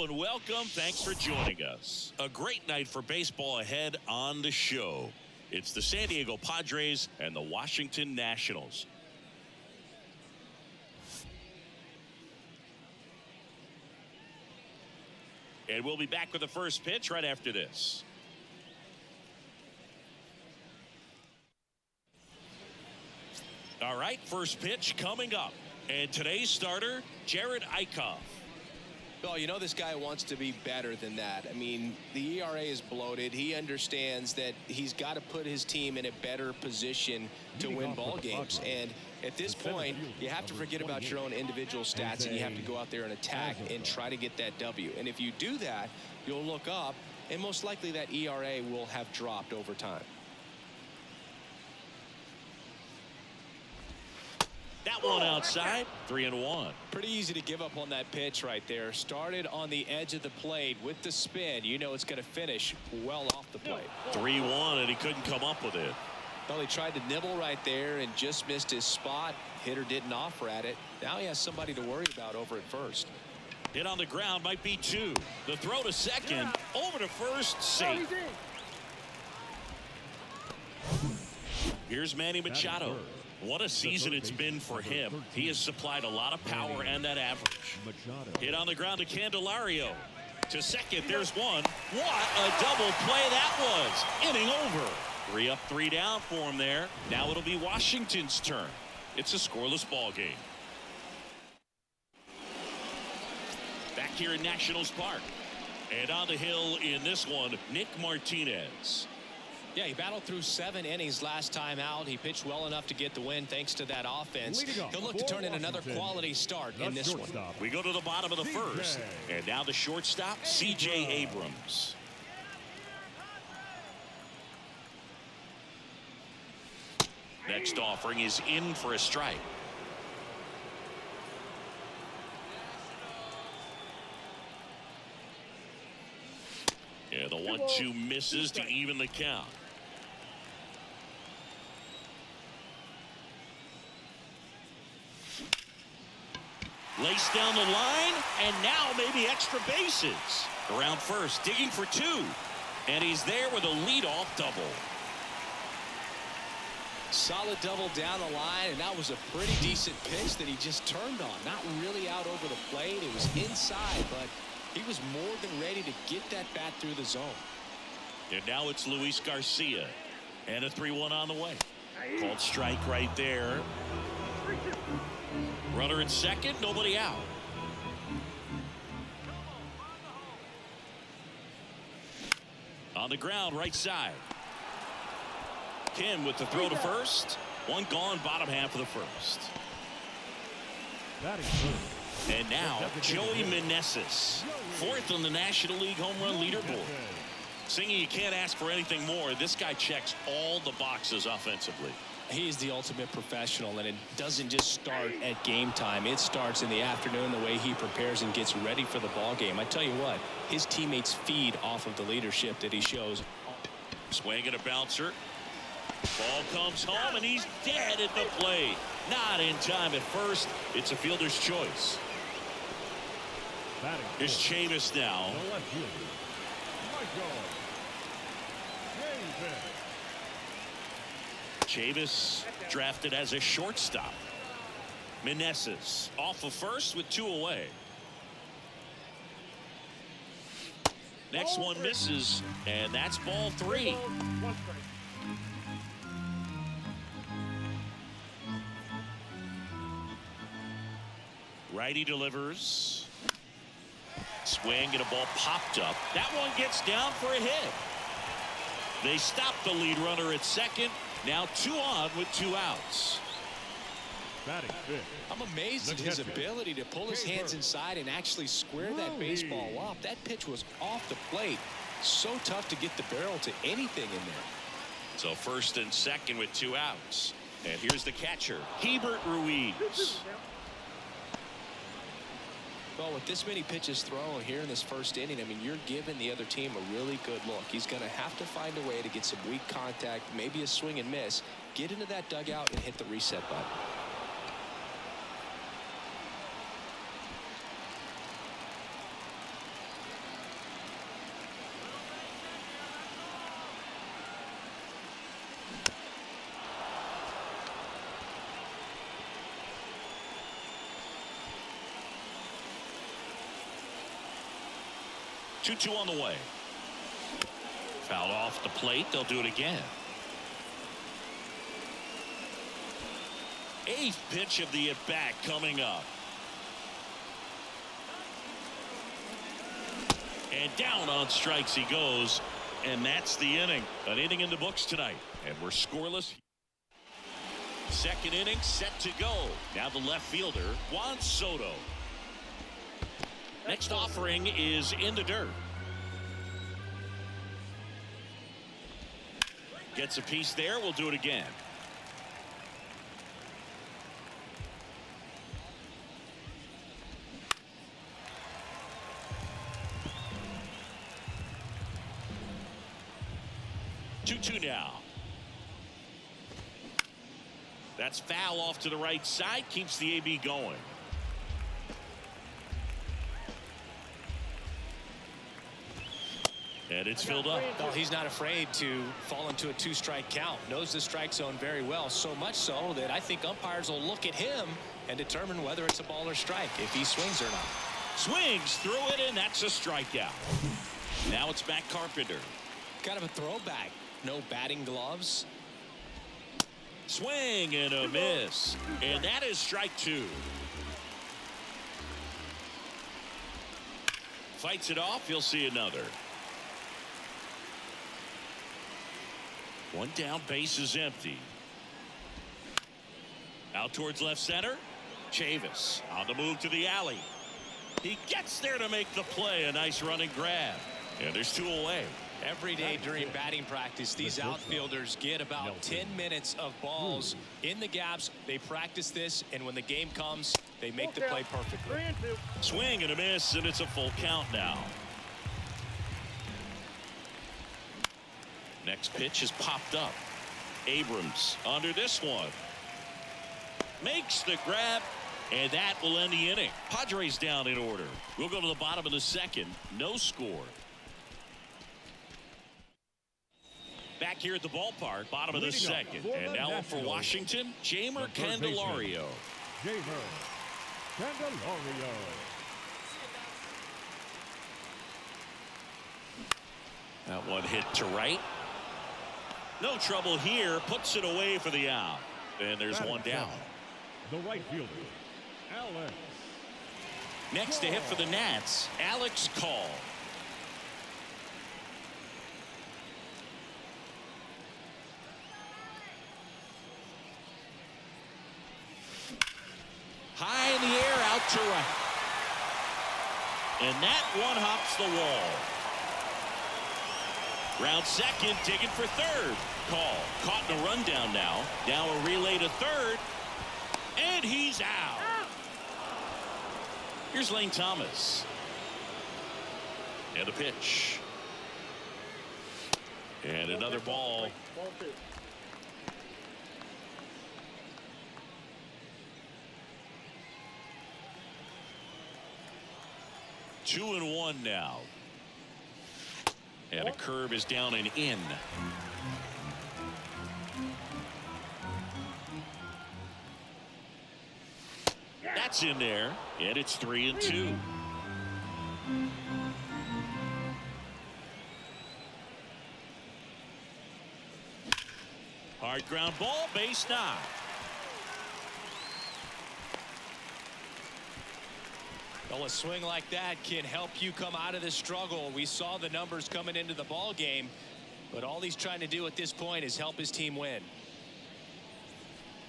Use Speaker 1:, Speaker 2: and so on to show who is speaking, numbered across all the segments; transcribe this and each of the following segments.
Speaker 1: Hello and welcome. Thanks for joining us. A great night for baseball ahead on the show. It's the San Diego Padres and the Washington Nationals. And we'll be back with the first pitch right after this. All right, first pitch coming up. And today's starter, Jerad Eickhoff.
Speaker 2: Well, you know this guy wants to be better than that. I mean, the ERA is bloated. He understands that he's got to put his team in a better position to win ball games. And at this point, you have to forget about your own individual stats, and you have to go out there and attack and try to get that W. And if you do that, you'll look up, and most likely that ERA will have dropped over time.
Speaker 1: That one outside, 3-1.
Speaker 2: Pretty easy to give up on that pitch right there. Started on the edge of the plate with the spin. You know it's going to finish well off the plate.
Speaker 1: 3-1, and he couldn't come up with it.
Speaker 2: Well, he tried to nibble right there and just missed his spot. Hitter didn't offer at it. Now he has somebody to worry about over at first.
Speaker 1: Hit on the ground, might be 2. The throw to second, over to first, safe. Here's Manny Machado. What a season it's been for him. He has supplied a lot of power and that average. Hit on the ground to Candelario. To second, there's one. What a double play that was. Inning over. 3 up, 3 down for him there. Now it'll be Washington's turn. It's a scoreless ball game. Back here in Nationals Park. And on the hill in this one, Nick Martinez.
Speaker 2: Yeah, he battled through 7 innings last time out. He pitched well enough to get the win thanks to that offense. He'll look to turn in another quality start in this one.
Speaker 1: We go to the bottom of the first. And now the shortstop, C.J. Abrams. Next offering is in for a strike. Yeah, the 1-2 misses to even the count. Laced down the line, and now maybe extra bases. Around first, digging for 2. And he's there with a leadoff double.
Speaker 2: Solid double down the line, and that was a pretty decent pitch that he just turned on. Not really out over the plate. It was inside, but he was more than ready to get that bat through the zone.
Speaker 1: And now it's Luis Garcia. And a 3-1 on the way. Called strike right there. Runner at second, nobody out. On the ground, right side. Kim with the throw to first. One gone, bottom half of the first. And now, Joey Meneses, 4th on the National League home run leaderboard. Singing, you can't ask for anything more. This guy checks all the boxes offensively.
Speaker 2: He is the ultimate professional, and it doesn't just start at game time. It starts in the afternoon, the way he prepares and gets ready for the ball game. I tell you what, his teammates feed off of the leadership that he shows.
Speaker 1: Swing and a bouncer. Ball comes home, and he's dead at the plate. Not in time at first. It's a fielder's choice. Here's Chavis now. Chavis drafted as a shortstop. Meneses off of first with 2 away. Next one misses, and that's ball 3. Righty delivers. Swing and a ball popped up. That one gets down for a hit. They stop the lead runner at second. Now 2 on with 2 outs.
Speaker 2: I'm amazed at his ability to pull his hands inside and actually square that baseball up. That pitch was off the plate. So tough to get the barrel to anything in there.
Speaker 1: So first and second with 2 outs. And here's the catcher, Hebert Ruiz.
Speaker 2: Well, with this many pitches thrown here in this first inning, I mean, you're giving the other team a really good look. He's going to have to find a way to get some weak contact, maybe a swing and miss, get into that dugout and hit the reset button.
Speaker 1: 2-2 on the way. Foul off the plate. They'll do it again. 8th pitch of the at-bat coming up. And down on strikes he goes. And that's the inning. An inning in the books tonight. And we're scoreless. Second inning set to go. Now the left fielder, Juan Soto. Next offering is in the dirt. Gets a piece there. We'll do it again. Two now. That's foul off to the right side. Keeps the AB going. And it's filled up.
Speaker 2: Well, he's not afraid to fall into a 2-strike count. Knows the strike zone very well. So much so that I think umpires will look at him and determine whether it's a ball or strike, if he swings or not.
Speaker 1: Swings through it, and that's a strikeout. Now it's back Carpenter.
Speaker 2: Kind of a throwback. No batting gloves.
Speaker 1: Swing and a miss. And that is strike 2. Fights it off. He'll see another. One down, base is empty. Out towards left center. Chavis on the move to the alley. He gets there to make the play. A nice running grab. And there's 2 away.
Speaker 2: Every day during batting practice, these outfielders get about 10 minutes of balls in the gaps. They practice this, and when the game comes, they make the play perfectly.
Speaker 1: Swing and a miss, and it's a full count now. Next pitch is popped up. Abrams under this one. Makes the grab, and that will end the inning. Padres down in order. We'll go to the bottom of the second. No score. Back here at the ballpark, bottom of the second. And now up for Washington, Jeimer Candelario.
Speaker 3: Jeimer Candelario.
Speaker 1: That one hit to right. No trouble here. Puts it away for the out. And there's one down.
Speaker 3: The right fielder, Alex.
Speaker 1: Next to hit for the Nats, Alex Call. High in the air, out to right. And that one hops the wall. Round second, digging for third. Call. Caught in a rundown now. Now a relay to third. And he's out. Here's Lane Thomas. And a pitch. And another ball. Two and one now. And a curve is down and in. That's in there. And it's 3-2. Hard ground ball, base knock.
Speaker 2: Well, a swing like that can help you come out of this struggle. We saw the numbers coming into the ball game, but all he's trying to do at this point is help his team win.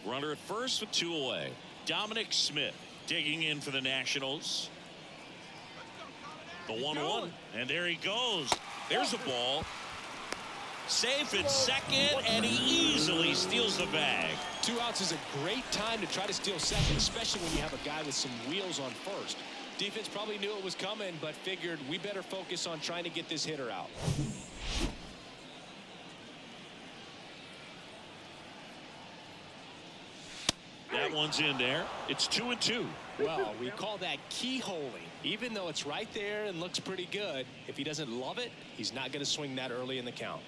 Speaker 1: Runner at first with 2 away. Dominic Smith digging in for the Nationals. The 1-1, and there he goes. There's a ball. Safe at second, and he easily steals the bag.
Speaker 2: 2 outs is a great time to try to steal second, especially when you have a guy with some wheels on first. Defense probably knew it was coming, but figured we better focus on trying to get this hitter out.
Speaker 1: That one's in there. It's 2-2.
Speaker 2: Well, we call that keyholing. Even though it's right there and looks pretty good, if he doesn't love it, he's not going to swing that early in the count.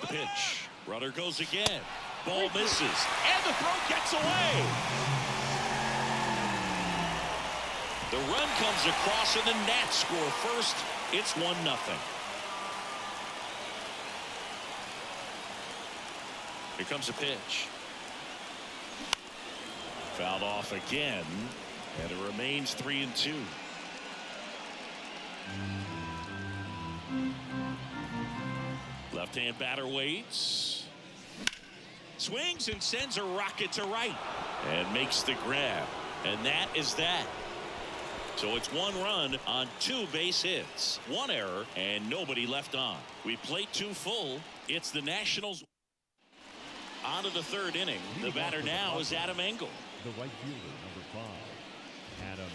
Speaker 1: The pitch. Runner goes again. Ball misses, and the throw gets away. The run comes across, and the Nats score first. It's 1-0. Here comes a pitch. Fouled off again, and it remains 3-2. Left-hand batter waits. Swings and sends a rocket to right. And makes the grab. And that is that. So it's 1 run on 2 base hits. 1 error and nobody left on. We played 2 full. It's the Nationals. On to the 3rd inning. The batter now is Adam Engel.
Speaker 3: The right fielder, number 5, Adam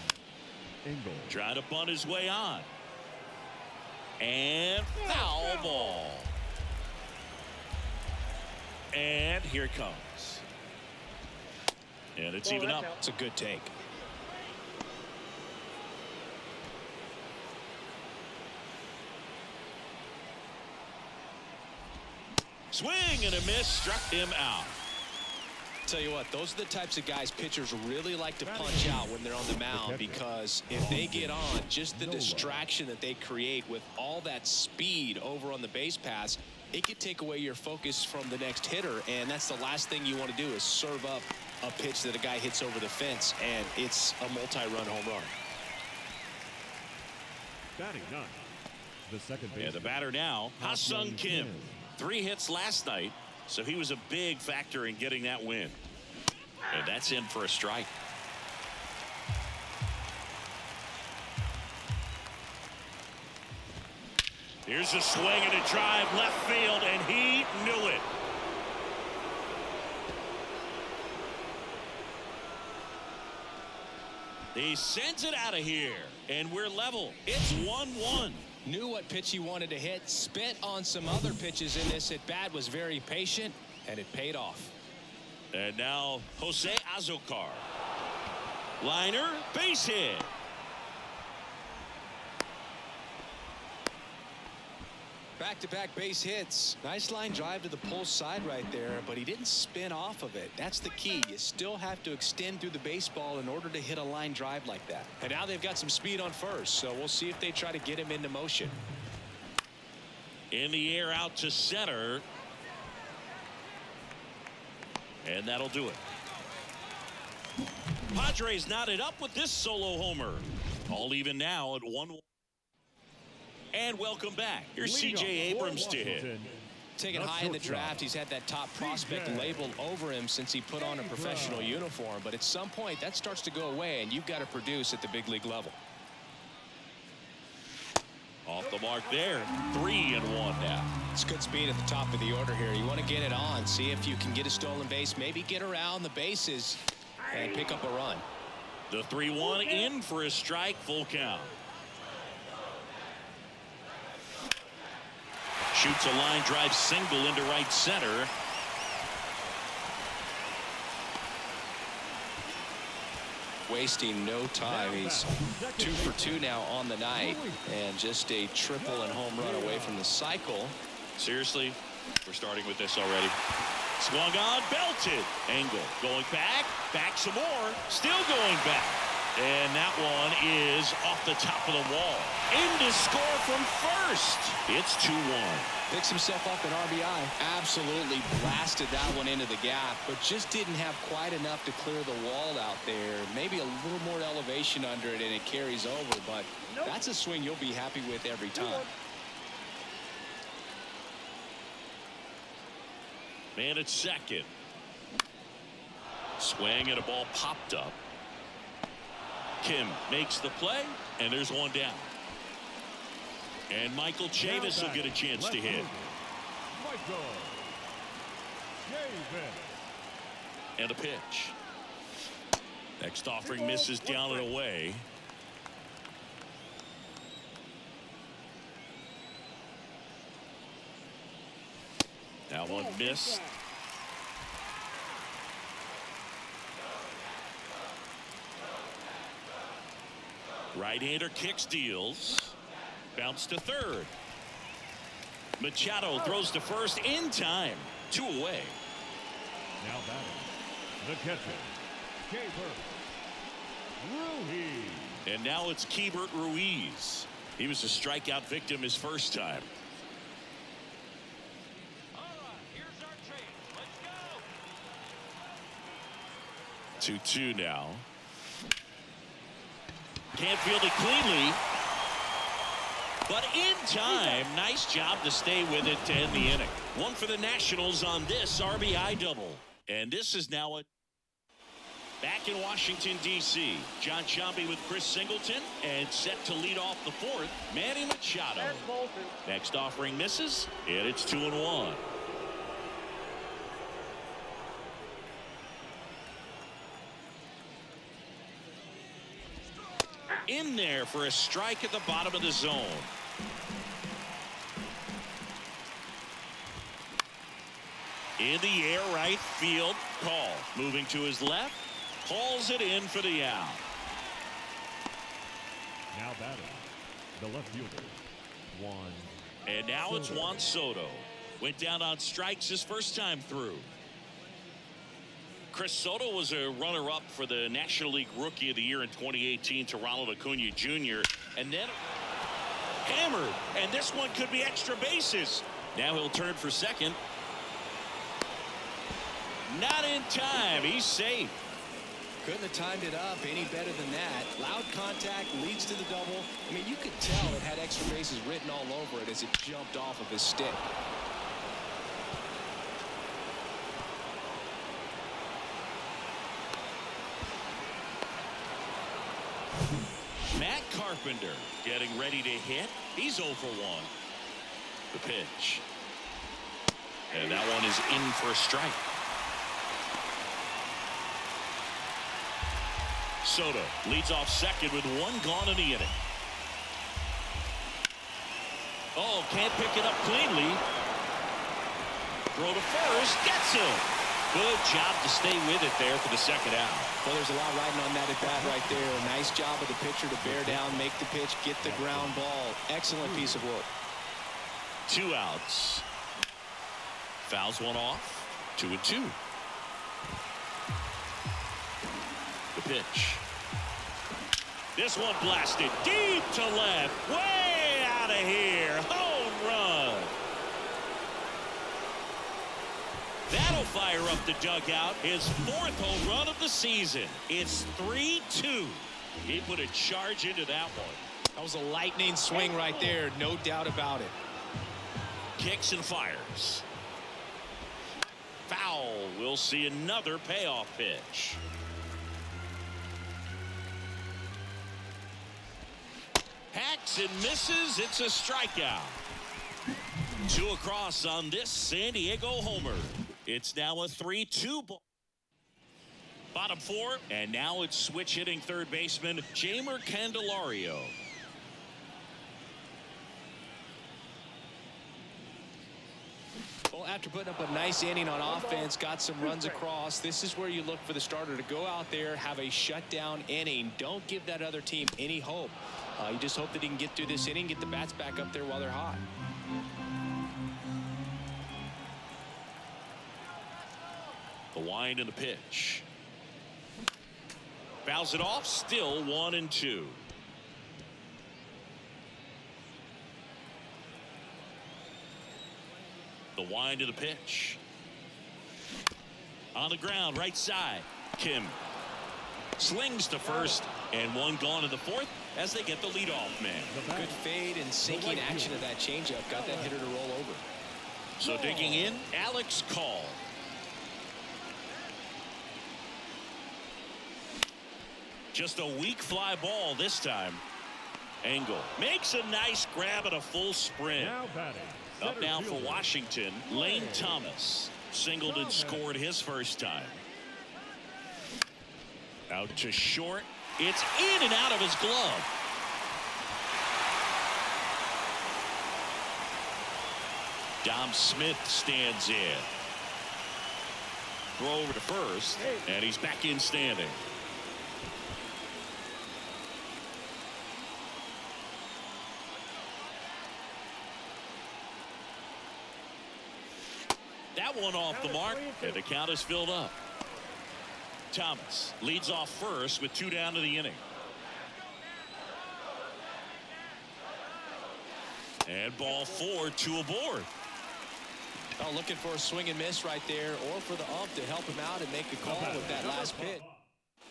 Speaker 3: Engel.
Speaker 1: Trying to bunt his way on. And foul ball. And here it comes. And it's even up.
Speaker 2: It's a good take.
Speaker 1: Swing and a miss, struck him out.
Speaker 2: Tell you what, those are the types of guys pitchers really like to punch out when they're on the mound, because if they get on, just the distraction that they create with all that speed over on the base pass, it could take away your focus from the next hitter, and that's the last thing you want to do is serve up a pitch that a guy hits over the fence, and it's a multi-run home run.
Speaker 3: Batting 9, the second base.
Speaker 1: Yeah, the batter now, Ha-Sung Kim. 3 hits last night, so he was a big factor in getting that win. And that's in for a strike. Here's a swing and a drive left field, and he knew it. He sends it out of here, and we're level. It's 1-1.
Speaker 2: Knew what pitch he wanted to hit, spit on some other pitches in this at bat, was very patient, and it paid off.
Speaker 1: And now Jose Azocar. Liner, base hit.
Speaker 2: Back-to-back base hits. Nice line drive to the pull side right there, but he didn't spin off of it. That's the key. You still have to extend through the baseball in order to hit a line drive like that. And now they've got some speed on first, so we'll see if they try to get him into motion.
Speaker 1: In the air out to center. And that'll do it. Padres knotted up with this solo homer. All even now at 1-1. And welcome back. Here's C.J. Abrams to hit.
Speaker 2: Taken high in the draft, he's had that top prospect labeled over him since he put on a professional uniform. But at some point, that starts to go away, and you've got to produce at the big league level.
Speaker 1: Off the mark there. 3-1 now.
Speaker 2: It's good speed at the top of the order here. You want to get it on, see if you can get a stolen base, maybe get around the bases and pick up a run.
Speaker 1: The 3-1 in for a strike, full count. Shoots a line drive single into right center.
Speaker 2: Wasting no time. He's 2 for 2 now on the night, and just a triple and home run away from the cycle.
Speaker 1: Seriously, we're starting with this already. Swung on, belted. Engel going back some more, still going back. And that one is off the top of the wall. In to score from first. It's 2-1.
Speaker 2: Picks himself up an RBI. Absolutely blasted that one into the gap, but just didn't have quite enough to clear the wall out there. Maybe a little more elevation under it and it carries over, but that's a swing you'll be happy with every time.
Speaker 1: Man at second. Swing and a ball popped up. Kim makes the play, and there's one down. And Michael Chavis will get a chance to hit. And a pitch. Next offering misses down and away. Now one missed. Right-hander kicks, deals. Bounce to third. Machado throws to first in time. 2 away.
Speaker 3: Now batting, the catcher, Rebirth. Ruiz.
Speaker 1: And now it's Keibert Ruiz. He was a strikeout victim his first time.
Speaker 4: All right, here's our change. Let's go.
Speaker 1: 2-2 now. Can't field it cleanly. But in time, nice job to stay with it to end the inning. One for the Nationals on this RBI double. And this is now a back in Washington, D.C. John Sciambi with Chris Singleton, and set to lead off the fourth, Manny Machado. Next offering misses, and it's 2-1. In there for a strike at the bottom of the zone. In the air, right field, call. Moving to his left. Hauls it in for the out.
Speaker 3: Now batting, the left fielder, Juan.
Speaker 1: And now it's Juan Soto. Went down on strikes his first time through. Chris Soto was a runner-up for the National League Rookie of the Year in 2018 to Ronald Acuna Jr. And then hammered. And this one could be extra bases. Now he'll turn for second. Not in time. He's safe.
Speaker 2: Couldn't have timed it up any better than that. Loud contact leads to the double. I mean, you could tell it had extra bases written all over it as it jumped off of his stick.
Speaker 1: Matt Carpenter getting ready to hit. He's 0 for 1. The pitch. And that one is in for a strike. Soto leads off second with one gone in the inning. Oh, can't pick it up cleanly. Throw to first, gets him. Good job to stay with it there for the second out.
Speaker 2: Well, there's a lot riding on that at bat right there. Nice job of the pitcher to bear down, make the pitch, get the ground ball. Excellent piece of work.
Speaker 1: 2 outs. Fouls one off. 2-2. The pitch. This one blasted deep to left. Way out of here. Home run. That'll fire up the dugout. His 4th home run of the season. It's 3-2. He put a charge into that one.
Speaker 2: That was a lightning swing right there. No doubt about it.
Speaker 1: Kicks and fires. Foul. We'll see another payoff pitch. Hacks and misses. It's a strikeout. 2 across on this San Diego homer. It's now a 3-2 ball. Bottom 4, and now it's switch hitting third baseman Jeimer Candelario.
Speaker 2: Well, after putting up a nice inning on offense, got some runs across, this is where you look for the starter to go out there, have a shutdown inning. Don't give that other team any hope. You just hope that he can get through this inning, get the bats back up there while they're hot.
Speaker 1: The wind and the pitch. Fouls it off, still 1-2. The wind of the pitch. On the ground, right side. Kim slings to first, and one gone in the 4th as they get the leadoff man.
Speaker 2: Good fade and sinking action of that changeup. Got that hitter to roll over.
Speaker 1: So digging in, Alex Call. Just a weak fly ball this time. Engel makes a nice grab at a full sprint.
Speaker 3: Now batting,
Speaker 1: Up now for
Speaker 3: fielder,
Speaker 1: Washington, Lane Thomas. Singled and scored his first time. Out to short. It's in and out of his glove. Dom Smith stands in. Throw over to first, and he's back in standing. That one off the mark, and the count is filled up. Thomas leads off first with 2 down to the inning. And ball 4, 2 aboard.
Speaker 2: Oh, looking for a swing and miss right there, or for the ump to help him out and make a call with that last pitch.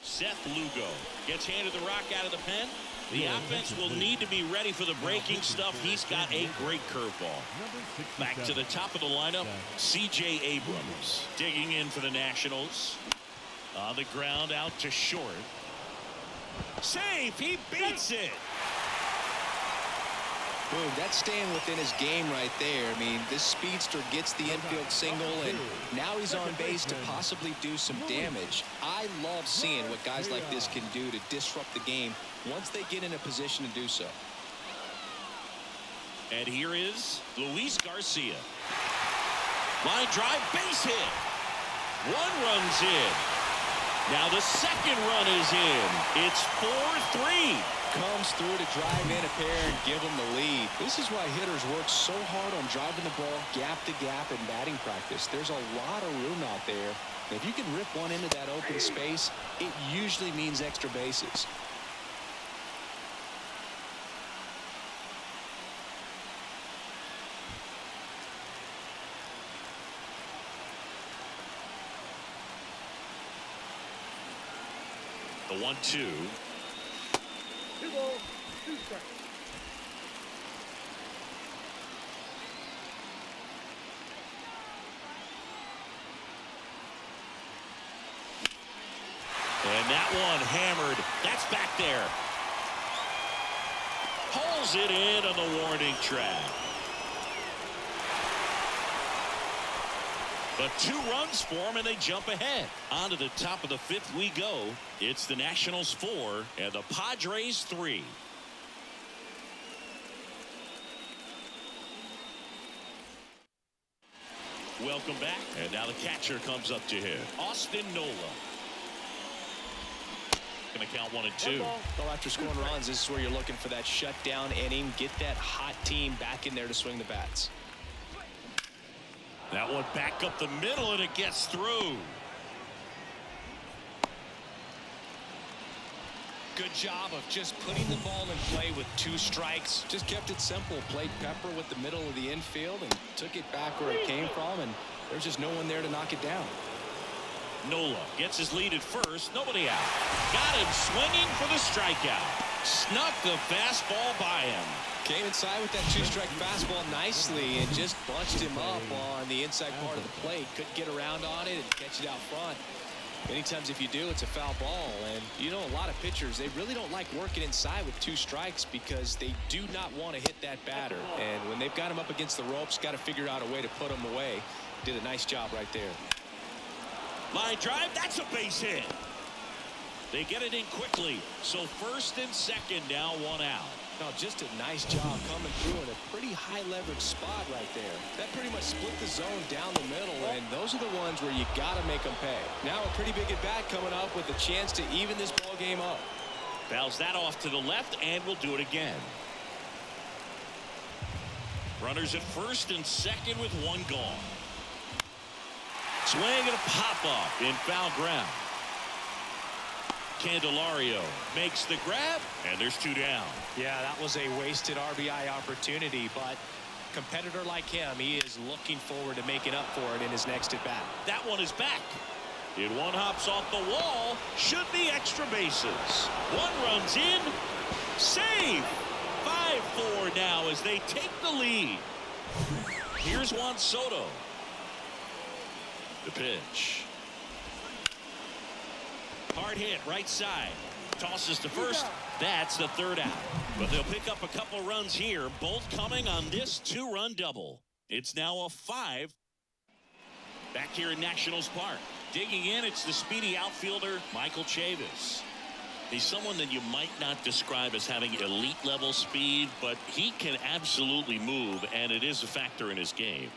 Speaker 1: Seth Lugo gets handed the rock out of the pen. The offense will need to be ready for the breaking stuff. He's got a great curveball. Back to the top of the lineup, C.J. Abrams digging in for the Nationals. On the ground out to short. Save! He beats it!
Speaker 2: Boom, that's staying within his game right there. I mean, this speedster gets the infield single, and now he's on base to possibly do some damage. I love seeing what guys like this can do to disrupt the game once they get in a position to do so.
Speaker 1: And here is Luis Garcia. Line drive, base hit. 1 run's in. Now the second run is in. It's 4-3.
Speaker 2: Comes through to drive in a pair and give them the lead. This is why hitters work so hard on driving the ball gap to gap in batting practice. There's a lot of room out there. If you can rip one into that open space, it usually means extra bases.
Speaker 1: The 1-2.
Speaker 5: 2 balls, 2 strikes.
Speaker 1: And that one hammered. That's back there. Pulls it in on the warning track. But 2 runs for him, and they jump ahead. On to the top of the 5th we go. It's the Nationals 4 and the Padres 3. Welcome back. And now the catcher comes up to hit. Austin Nola. Going to count 1 and 2.
Speaker 2: Well, after scoring runs, this is where you're looking for that shutdown inning. Get that hot team back in there to swing the bats.
Speaker 1: That one back up the middle, and it gets through.
Speaker 2: Good job of just putting the ball in play with 2 strikes. Just kept it simple. Played pepper with the middle of the infield and took it back where it came from, and there's just no one there to knock it down.
Speaker 1: Nola gets his lead at first. Nobody out. Got him swinging for the strikeout. Snuck the fastball by him.
Speaker 2: Came inside with that 2-strike fastball nicely and just bunched him up on the inside part of the plate. Couldn't get around on it and catch it out front. Many times if you do, it's a foul ball. And you know, a lot of pitchers, they really don't like working inside with 2 strikes because they do not want to hit that batter. And when they've got him up against the ropes, got to figure out a way to put him away. Did a nice job right there.
Speaker 1: Line drive, that's a base hit. They get it in quickly. So 1st and 2nd now, 1 out.
Speaker 2: No, just a nice job coming through in a pretty high leverage spot right there. That pretty much split the zone down the middle, and those are the ones where you got to make them pay. Now a pretty big at bat coming up with a chance to even this ball game up.
Speaker 1: Fouls that off to the left, and we'll do it again. Runners at 1st and 2nd with 1 gone. Swing and a pop-up in foul ground. Candelario makes the grab, and there's 2 down.
Speaker 2: Yeah, that was a wasted RBI opportunity, but competitor like him, he is looking forward to making up for it in his next at bat.
Speaker 1: That one is back. It 1 hops off the wall. Should be extra bases. 1 runs in. Save. 5-4 now as they take the lead. Here's Juan Soto. The pitch. Hard hit right side. Tosses to first. That's the 3rd out. But they'll pick up a couple runs here, both coming on this 2-run double. It's now a 5. Back here in Nationals Park. Digging in, it's the speedy outfielder, Michael Chavis. He's someone that you might not describe as having elite level speed, but he can absolutely move, and it is a factor in his game.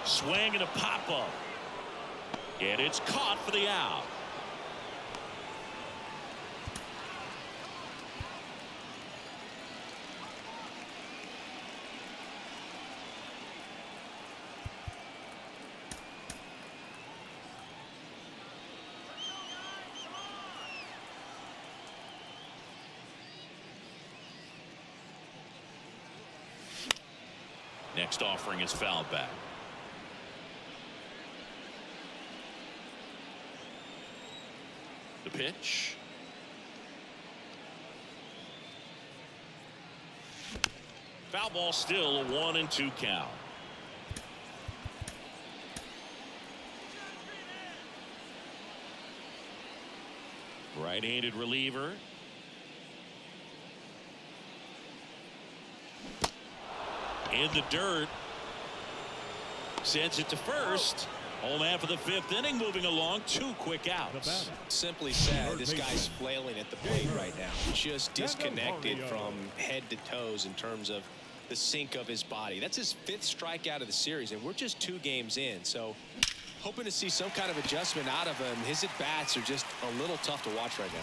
Speaker 1: Swing and a pop-up. And it's caught for the out. Next offering is fouled back. The pitch. Foul ball, still a 1-2 count. Right-handed reliever. In the dirt. Sends it to first. Home half of the 5th inning, moving along. 2 quick outs.
Speaker 2: Simply said, this guy's flailing at the plate right now. Just disconnected from head to toes in terms of the sink of his body. That's his 5th strikeout of the series, and we're just 2 games in. So hoping to see some kind of adjustment out of him. His at-bats are just a little tough to watch right now.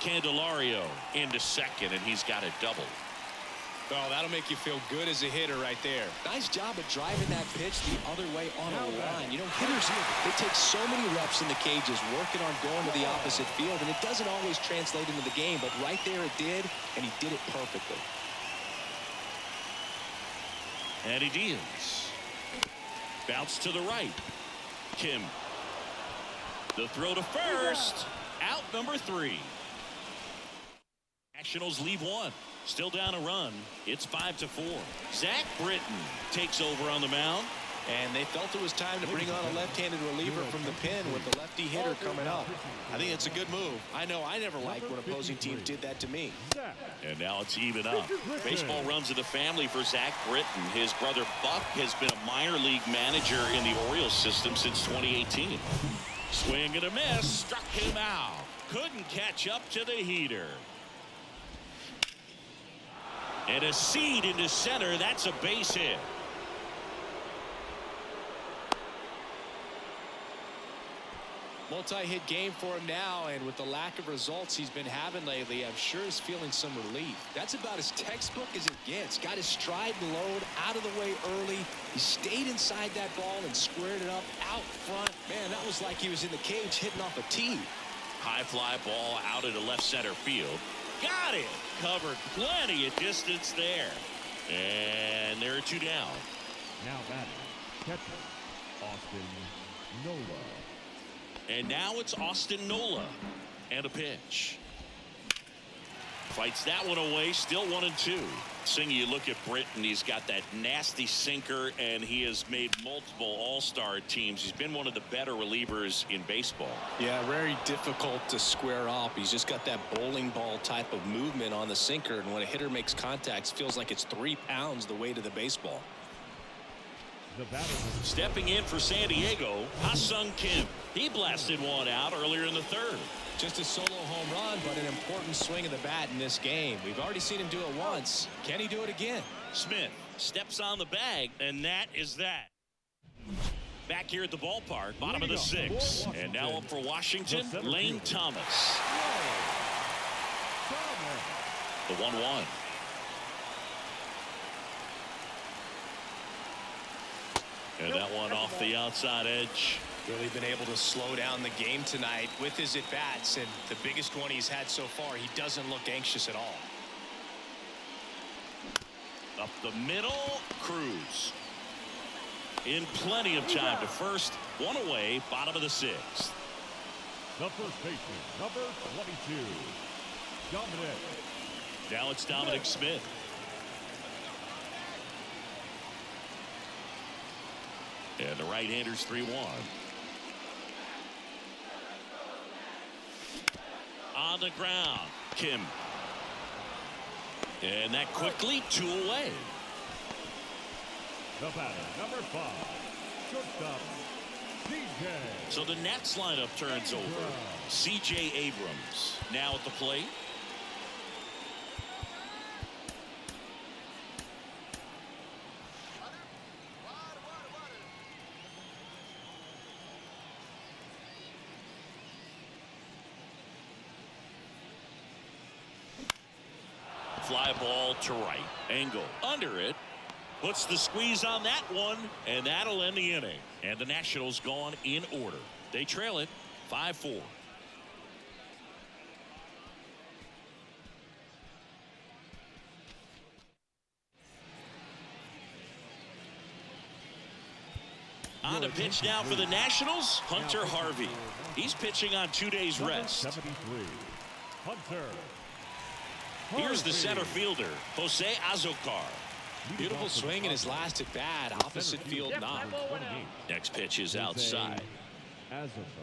Speaker 1: Candelario into second, and he's got a double.
Speaker 2: Oh, that'll make you feel good as a hitter right there. Nice job of driving that pitch the other way on a line. You know, hitters, they take so many reps in the cages working on going to the opposite field, and it doesn't always translate into the game, but right there it did, and he did it perfectly.
Speaker 1: And he deals. Bounce to the right. Kim. The throw to first. Out number 3. Nationals leave 1. Still down a run. It's 5-4. Zach Britton takes over on the mound.
Speaker 2: And they felt it was time to bring on a left-handed reliever from the pen with the lefty hitter coming up. I think it's a good move. I know I never liked when opposing teams did that to me.
Speaker 1: And now it's even up. Baseball runs in the family for Zach Britton. His brother Buck has been a minor league manager in the Orioles system since 2018. Swing and a miss. Struck him out. Couldn't catch up to the heater. And a seed into center. That's a base hit.
Speaker 2: Multi-hit game for him now, and with the lack of results he's been having lately, I'm sure he's feeling some relief. That's about as textbook as it gets. Got his stride and load out of the way early. He stayed inside that ball and squared it up out front. Man, that was like he was in the cage hitting off a tee.
Speaker 1: High fly ball out into left center field. Got it. Covered plenty of distance there. And there are 2 down.
Speaker 3: Now batting, catcher, Austin Nola.
Speaker 1: And now it's Austin Nola. And a pitch. Fights that one away. Still 1-2. Seeing you look at Britton, he's got that nasty sinker, and he has made multiple all-star teams. He's been one of the better relievers in baseball.
Speaker 2: Yeah, very difficult to square up. He's just got that bowling ball type of movement on the sinker, and when a hitter makes contact, it feels like it's 3 pounds the weight of the baseball.
Speaker 1: Stepping in for San Diego, Ha-Sung Kim. He blasted one out earlier in the 3rd.
Speaker 2: Just a solo home run, but an important swing of the bat in this game. We've already seen him do it once. Can he do it again?
Speaker 1: Smith steps on the bag, and that is that. Back here at the ballpark, bottom of the 6th. And now up for Washington, Lane Thomas. The 1-1. And that one off the outside edge.
Speaker 2: Really been able to slow down the game tonight with his at-bats, and the biggest one he's had so far, he doesn't look anxious at all.
Speaker 1: Up the middle, Cruz. In plenty of time to first. 1 away, bottom of the 6th.
Speaker 3: The first baseman, number 22, Dominic.
Speaker 1: Now it's Dominic Smith. And the right-hander's 3-1. On the ground, Kim. And that quickly 2 away.
Speaker 3: The batter, number 5, shortstop, CJ.
Speaker 1: So the Nats lineup turns over. CJ Abrams now at the plate. Fly ball to right. Angle under it. Puts the squeeze on that one, and that'll end the inning. And the Nationals gone in order. They trail it 5-4. On the pitch now for the Nationals, Hunter Harvey. He's pitching on 2 days rest.
Speaker 3: 73. Hunter.
Speaker 1: Here's the center fielder, Jose Azocar.
Speaker 2: Beautiful swing in his last at bat. Opposite field knock.
Speaker 1: Next pitch is outside.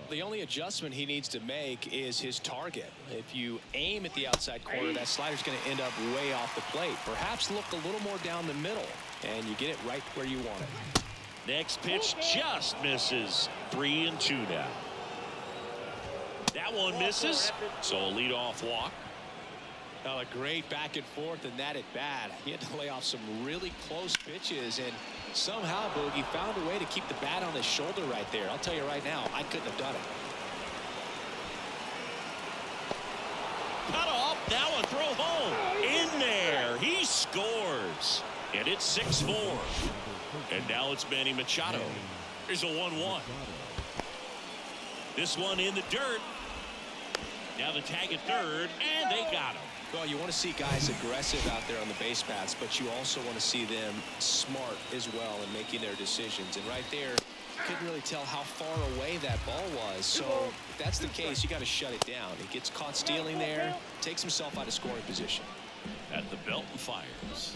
Speaker 2: The only adjustment he needs to make is his target. If you aim at the outside corner, that slider's going to end up way off the plate. Perhaps look a little more down the middle, and you get it right where you want it.
Speaker 1: Next pitch just misses. 3-2 now. That one misses, so a leadoff walk.
Speaker 2: Well, a great back and forth in that at bat. He had to lay off some really close pitches, and somehow Boogie found a way to keep the bat on his shoulder right there. I'll tell you right now, I couldn't have done it.
Speaker 1: Cut off, now a throw home. In there, he scores. And it's 6-4. And now it's Manny Machado. Here's a 1-1. This one in the dirt. Now the tag at third, and they got him.
Speaker 2: Well, you want to see guys aggressive out there on the base paths, but you also want to see them smart as well in making their decisions. And right there, you couldn't really tell how far away that ball was. So if that's the case, you got to shut it down. He gets caught stealing there, takes himself out of scoring position.
Speaker 1: At the belt and fires.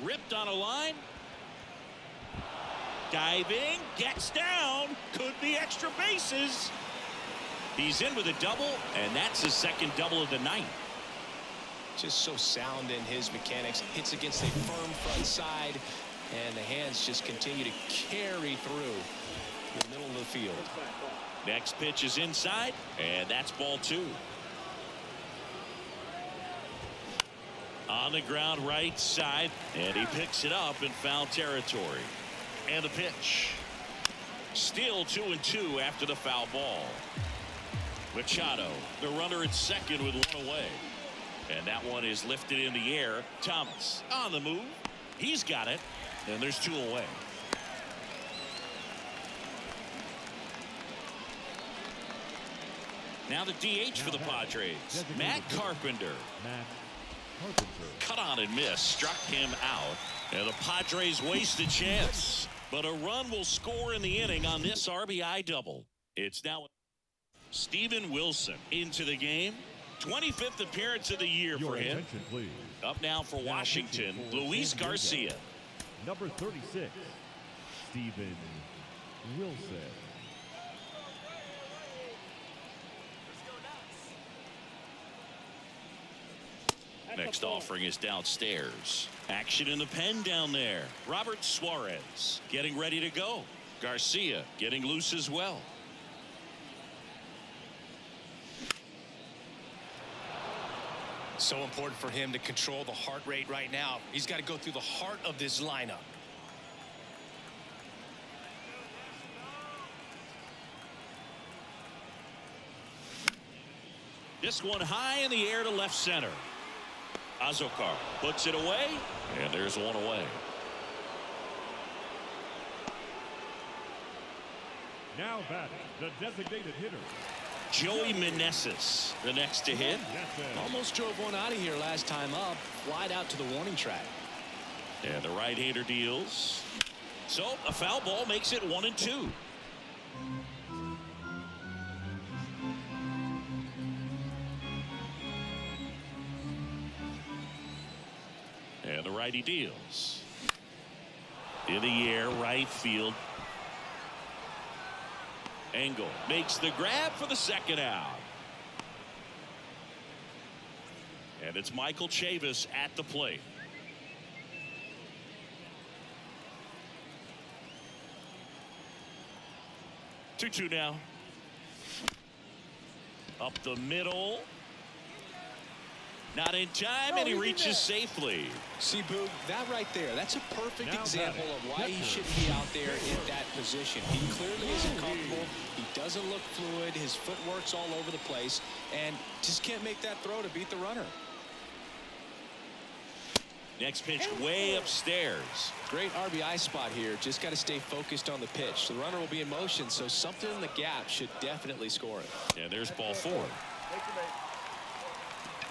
Speaker 1: Ripped on a line. Diving, gets down, could be extra bases. He's in with a double, and that's his second double of the night.
Speaker 2: Just so sound in his mechanics. Hits against a firm front side, and the hands just continue to carry through the middle of the field.
Speaker 1: Next pitch is inside, and that's ball 2. On the ground right side, and he picks it up in foul territory. And the pitch. Still 2-2 after the foul ball. Machado, the runner at second with one away. And that one is lifted in the air. Thomas on the move. He's got it. And there's 2 away. Now the DH for the Padres. Matt Carpenter. Cut on and miss. Struck him out. And the Padres waste a chance. But a run will score in the inning on this RBI double. It's now Steven Wilson into the game. 25th appearance of the year for him.
Speaker 3: Please.
Speaker 1: Up now for Washington, Luis Garcia.
Speaker 3: Number 36, Steven Wilson.
Speaker 1: Next offering is downstairs. Action in the pen down there. Robert Suarez getting ready to go. Garcia getting loose as well.
Speaker 2: So important for him to control the heart rate right now. He's got to go through the heart of this lineup.
Speaker 1: This one high in the air to left center. Azocar puts it away, and there's one away.
Speaker 3: Now batting, the designated hitter,
Speaker 1: Joey Meneses, the next to hit.
Speaker 2: Almost drove one out of here last time up. Flied out to the warning track.
Speaker 1: And the right-hander deals. So a foul ball makes it 1-2. And the righty deals. In the air, right field. Engel makes the grab for the second out. And it's Michael Chavis at the plate. Two now. Up the middle. Not in time, and he reaches safely.
Speaker 2: See, Boog, that right there, that's a perfect example of why he shouldn't be out there in that position. He clearly isn't comfortable. He doesn't look fluid. His footwork's all over the place, and just can't make that throw to beat the runner.
Speaker 1: Next pitch way upstairs.
Speaker 2: Great RBI spot here. Just got to stay focused on the pitch. The runner will be in motion, so something in the gap should definitely score it.
Speaker 1: And there's ball 4.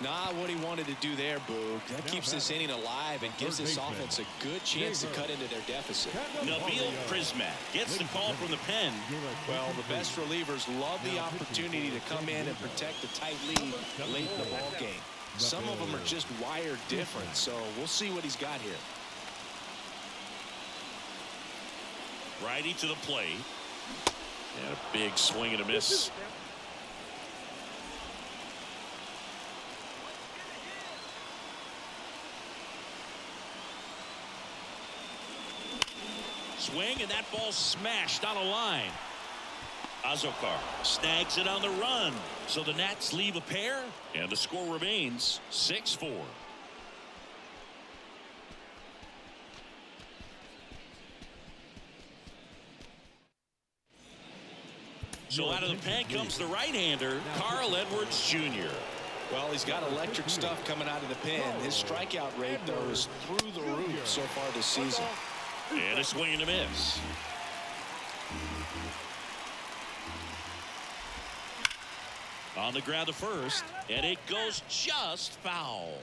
Speaker 2: Not what he wanted to do there, Boog. That keeps this inning alive and gives this offense a good chance to cut into their deficit.
Speaker 1: Nabil Prismat gets the call from the pen.
Speaker 2: Well, the best relievers love the opportunity to come in and protect a tight lead late in the ball game. Some of them are just wired different, so we'll see what he's got here.
Speaker 1: Righty to the plate. And a big swing and a miss. Swing, and that ball smashed on a line. Azokar snags it on the run. So the Nats leave a pair, and the score remains 6-4. So out of the pen comes the right-hander, Carl Edwards Jr.
Speaker 2: Well, he's got electric stuff coming out of the pen. His strikeout rate, though, is through the roof so far this season.
Speaker 1: And a swing and a miss. On the ground to first, and it goes just foul.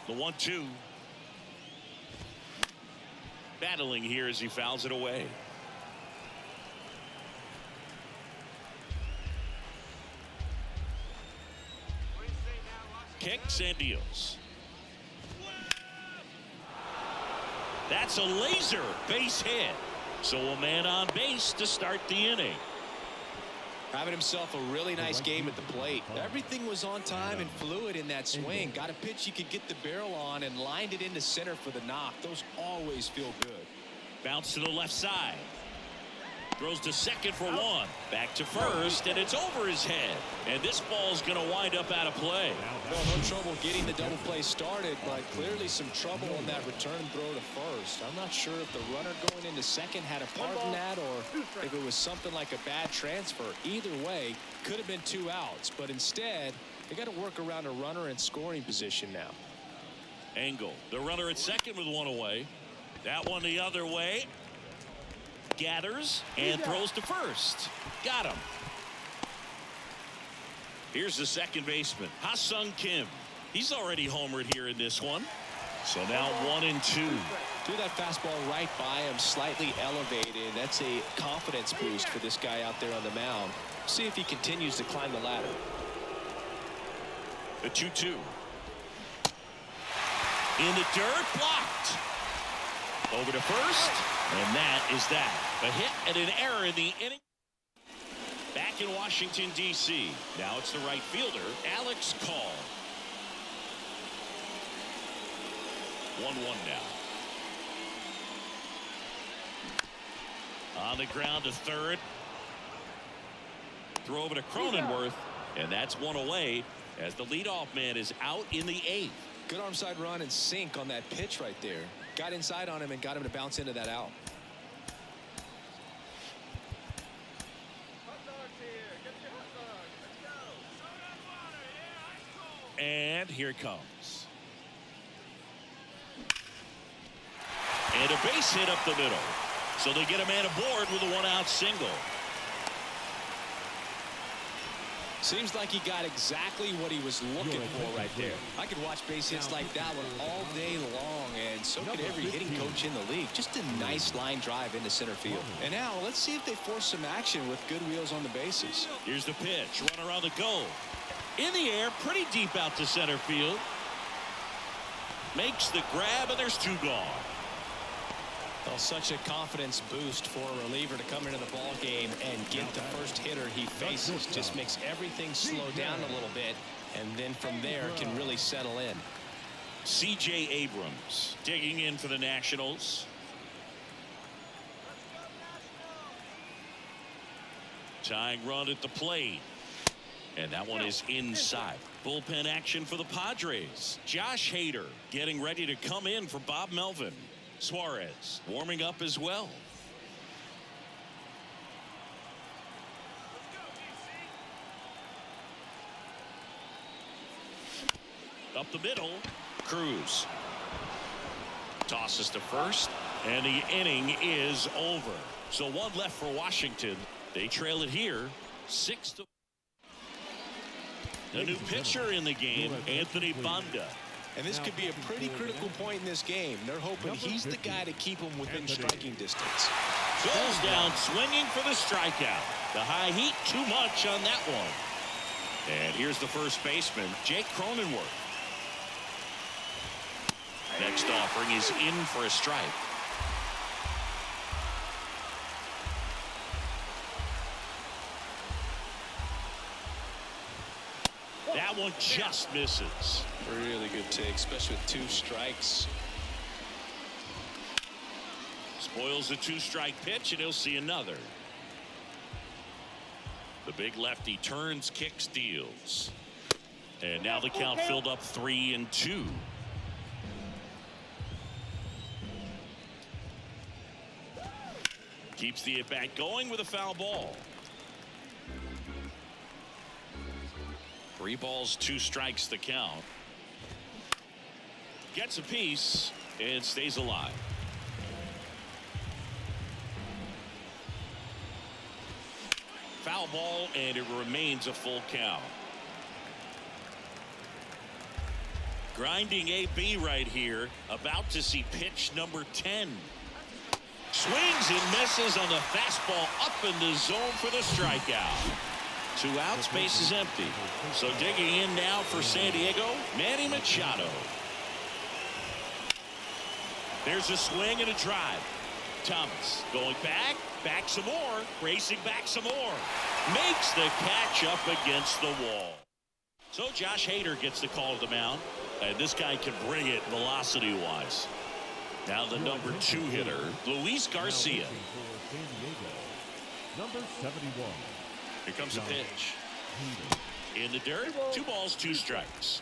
Speaker 1: The 1-2. Battling here as he fouls it away. Kicks and deals. That's a laser base hit. So a man on base to start the inning.
Speaker 2: Having himself a really nice game at the plate. Everything was on time and fluid in that swing. Got a pitch he could get the barrel on and lined it into center for the knock. Those always feel good.
Speaker 1: Bounce to the left side. Throws to second for one. Back to first, and it's over his head. And this ball's going to wind up out of play.
Speaker 2: Well, no trouble getting the double play started, but clearly some trouble on that return throw to first. I'm not sure if the runner going into second had a part in that or if it was something like a bad transfer. Either way, could have been 2 outs, but instead, they got to work around a runner in scoring position now.
Speaker 1: Engel, the runner at second with one away. That one the other way. Gathers and throws to first. Got him. Here's the second baseman, Ha-Sung Kim. He's already homered here in this one. So now 1-2.
Speaker 2: Threw that fastball right by him, slightly elevated. That's a confidence boost for this guy out there on the mound. See if he continues to climb the ladder.
Speaker 1: The 2-2. In the dirt, blocked. Over to first, and that is that. A hit and an error in the inning. Back in Washington, D.C. Now it's the right fielder, Alex Call. 1-1 now. On the ground to third. Throw over to Cronenworth, and that's one away as the leadoff man is out in the 8th.
Speaker 2: Good arm side run and sink on that pitch right there. Got inside on him and got him to bounce into that out.
Speaker 1: And here it comes. And a base hit up the middle. So they get a man aboard with a 1-out single.
Speaker 2: Seems like he got exactly what he was looking for right there. I could watch base hits like that one all day long, and so could every hitting coach in the league. Just a nice line drive into center field. And now let's see if they force some action with good wheels on the bases.
Speaker 1: Here's the pitch. Runner on the go. In the air, pretty deep out to center field. Makes the grab, and there's 2 gone.
Speaker 2: Well, such a confidence boost for a reliever to come into the ball game and get the first hitter he faces. Just makes everything slow down a little bit, and then from there can really settle in.
Speaker 1: C.J. Abrams digging in for the Nationals. Tying run at the plate. And that one is inside. Bullpen action for the Padres. Josh Hader getting ready to come in for Bob Melvin. Suarez warming up as well. Up the middle. Cruz tosses to first, and the inning is over. So one left for Washington. They trail it here 6-4. The new pitcher in the game, Anthony Banda.
Speaker 2: And this could be a pretty critical point in this game. They're hoping he's the guy to keep them within striking distance.
Speaker 1: Goes down swinging for the strikeout. The high heat, too much on that one. And here's the first baseman, Jake Cronenworth. Next offering is in for a strike. That one just misses.
Speaker 2: Really good take, especially with 2 strikes.
Speaker 1: Spoils the 2-strike pitch, and he'll see another. The big lefty turns, kicks, deals. And now the count filled up 3-2. Keeps the at-bat going with a foul ball. 3 balls, 2 strikes the count. Gets a piece and stays alive. Foul ball, and it remains a full count. Grinding AB right here, about to see pitch number 10. Swings and misses on the fastball up in the zone for the strikeout. 2 outs, base is empty. So digging in now for San Diego, Manny Machado. There's a swing and a drive. Thomas going back some more, racing back some more. Makes the catch up against the wall. So Josh Hader gets the call to the mound. And this guy can bring it velocity-wise. Now the number 2 hitter, Luis Garcia.
Speaker 3: Number 71.
Speaker 1: Here comes the pitch. In the dirt, 2 balls, 2 strikes.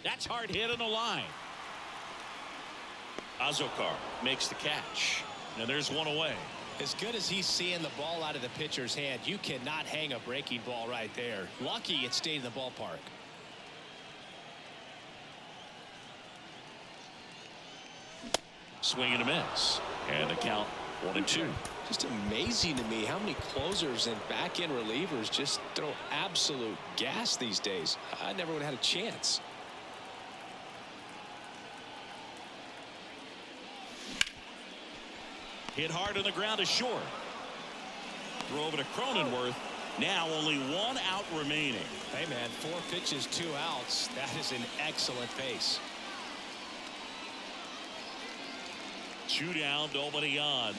Speaker 1: That's hard hit on the line. Azokar makes the catch. And there's one away.
Speaker 2: As good as he's seeing the ball out of the pitcher's hand, you cannot hang a breaking ball right there. Lucky it stayed in the ballpark.
Speaker 1: Swing and a miss. And the count 1-2.
Speaker 2: Just amazing to me how many closers and back-end relievers just throw absolute gas these days. I never would have had a chance.
Speaker 1: Hit hard on the ground to short. Throw over to Cronenworth. Now only 1 out remaining.
Speaker 2: Hey, man, 4 pitches, 2 outs. That is an excellent pace.
Speaker 1: 2 down, nobody on.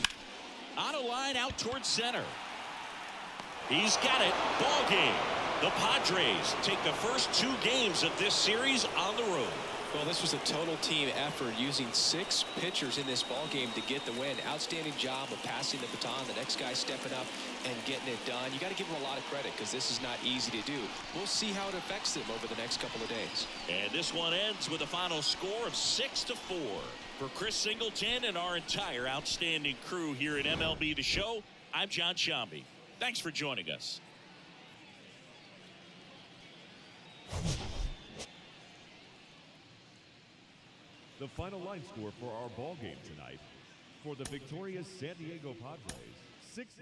Speaker 1: On a line out towards center. He's got it. Ball game. The Padres take the first 2 games of this series on the road.
Speaker 2: Well, this was a total team effort using 6 pitchers in this ball game to get the win. Outstanding job of passing the baton. The next guy stepping up and getting it done. You got to give them a lot of credit because this is not easy to do. We'll see how it affects them over the next couple of days.
Speaker 1: And this one ends with a final score of 6-4. For Chris Singleton and our entire outstanding crew here at MLB The Show, I'm John Shambi. Thanks for joining us.
Speaker 3: The final line score for our ball game tonight. For the victorious San Diego Padres, 6